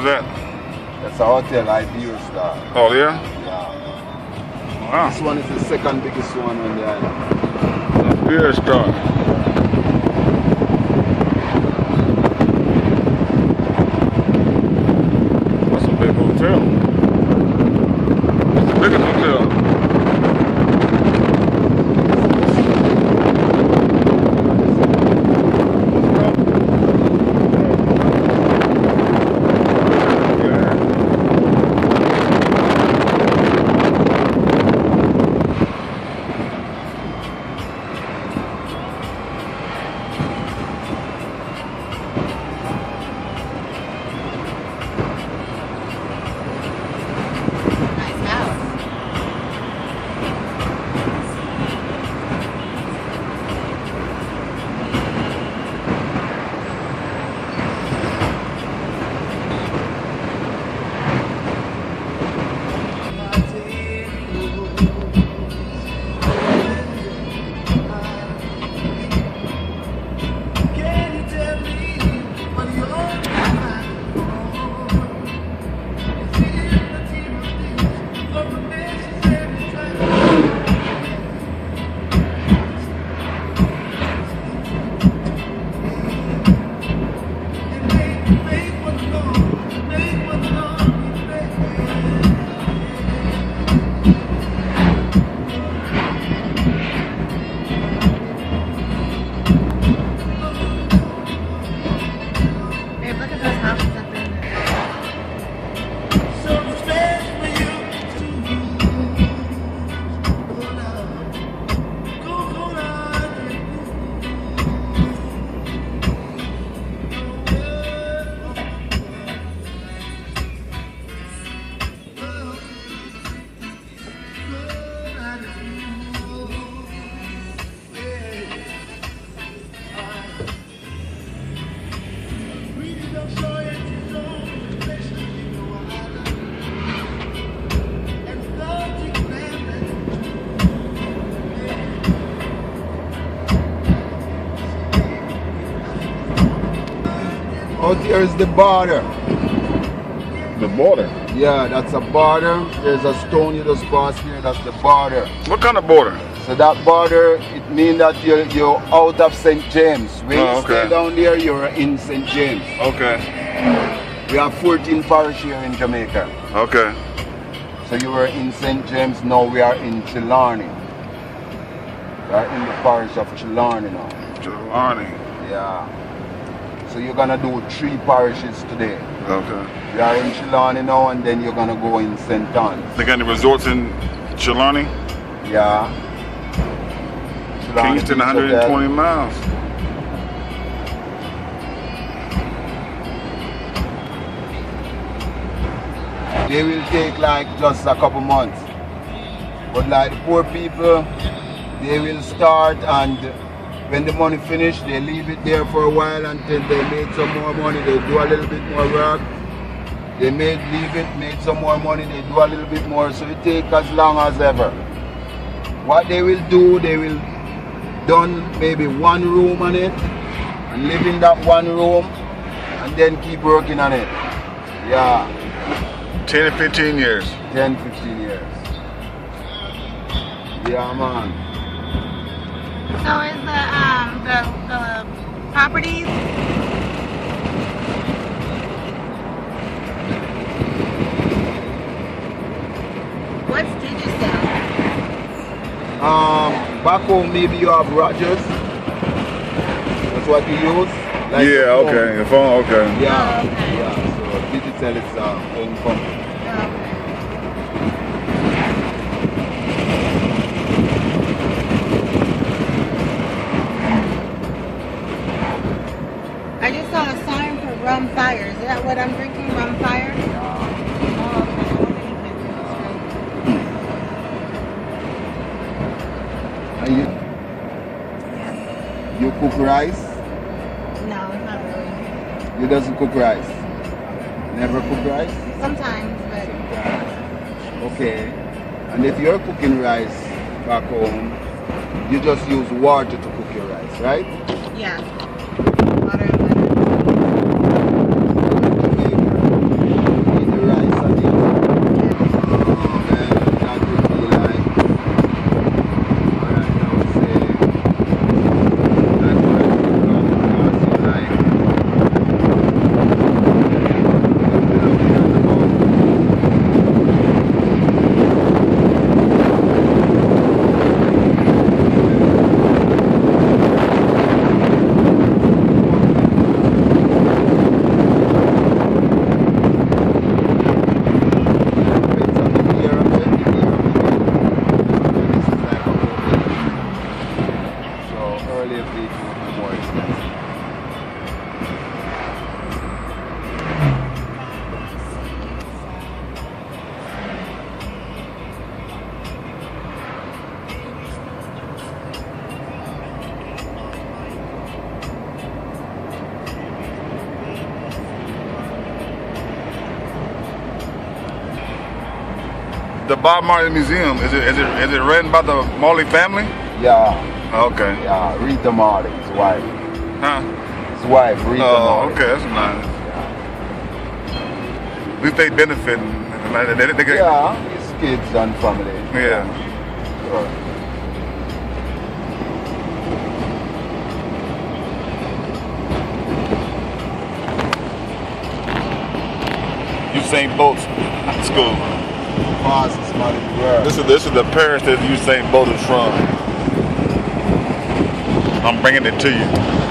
is that? That's a hotel, Beer Star. Oh, yeah? Yeah. Wow. This one is the second biggest one on the island. Beer Star. That's a big hotel. It's the biggest hotel. Out here is the border. The border? Yeah, that's a border. There's a stone you just pass here, that's the border. What kind of border? So that border, it means that you're out of St. James. When you stay down there, you're in St. James. Okay. We have 14 parishes here in Jamaica. Okay. So you were in St. James, now we are in Chillarney. We are in the parish of Chillarney now. Chillarney. Yeah. So you're gonna do 3 parishes today. Okay. We are in Chillarney now, and then you're gonna go in St. Anne's. They got any resorts in Chillarney? Yeah. Chillarney Kingston, Beach 120 Hotel. miles. They will take like just a couple months. But like the poor people, they will start, and when the money finish, they leave it there for a while until they make some more money. They do a little bit more work. They leave it, make some more money, they do a little bit more. So it takes as long as ever. What they will do, they will done maybe 1 room on it and live in that 1 room and then keep working on it. Yeah. 10 to 15 years. 10, 15 years. Yeah, man. So is the properties? What did you sell? Back home maybe you have Rogers. That's what you use. Like yeah, okay. Your phone, okay. Yeah, oh, okay. Yeah. So digital is home company. I just saw a sign for rum fire. Is that what I'm drinking? Rum fire? Oh, And you cook rice? no, not really. You doesn't cook rice? Never cook rice? Sometimes, but Okay. And if you're cooking rice back home, you just use water to cook your rice, right? yeah. Water and butter. the Bob Marley Museum, is it run by the Marley family? Yeah, Okay. yeah. Rita Marley, his wife. Huh? His wife, Rita Oh, Marley. okay, that's nice. At least they benefiting. Yeah, his kids and family. Yeah. Sure. Usain Bolt's school. Fastest man in the world. This is the parish that Usain Bolt is from. I'm bringing it to you.